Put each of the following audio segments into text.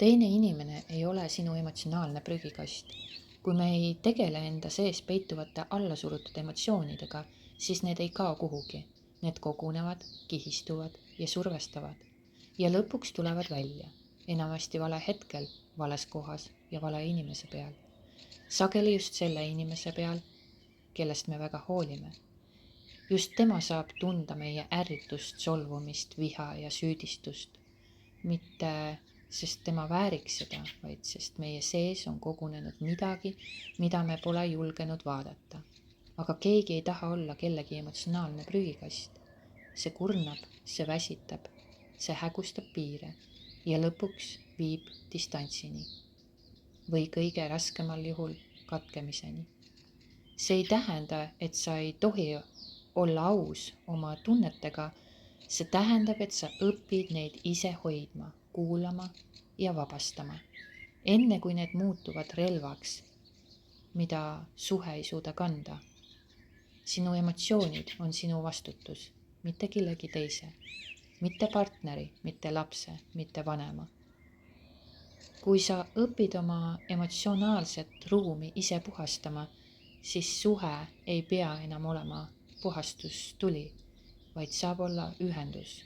Teine inimene ei ole sinu emotsionaalne prügikast. Kui me ei tegele enda sees peituvate allasurutud emotsioonidega, siis need ei kao kuhugi. Need kogunevad, kihistuvad ja survestavad. Ja lõpuks tulevad välja. Enamasti vale hetkel, vales kohas ja vale inimese peal. Sageli just selle inimese peal, kellest me väga hoolime. Just tema saab tunda meie ärritust, solvumist, viha ja süüdistust. Mitte sest tema vääriks seda, vaid sest meie sees on kogunenud midagi, mida me pole julgenud vaadata. Aga keegi ei taha olla kellegi emotsionaalne prügikast. See kurnab, see väsitab, see hägustab piire ja lõpuks viib distantsini. Või kõige raskemal juhul katkemiseni. See ei tähenda, et sa ei tohi olla aus oma tunnetega. See tähendab, et sa õpid neid ise hoidma, kuulama ja vabastama, enne kui need muutuvad relvaks, mida suhe ei suuda kanda. Sinu emotsioonid on sinu vastutus, mitte kellegi teise, mitte partneri, mitte lapse, mitte vanema. Kui sa õpid oma emotsionaalset ruumi ise puhastama, siis suhe ei pea enam olema puhastustuli, vaid saab olla ühendus.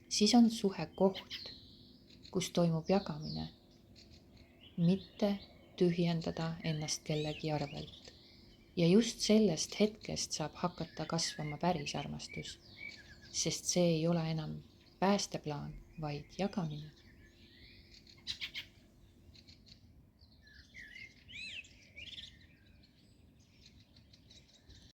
Siis on suhe koht, kus toimub jagamine, mitte tühjendada ennast kellegi arvelt. Ja just sellest hetkest saab hakata kasvama päris armastus, sest see ei ole enam päästeplaan, vaid jagamine.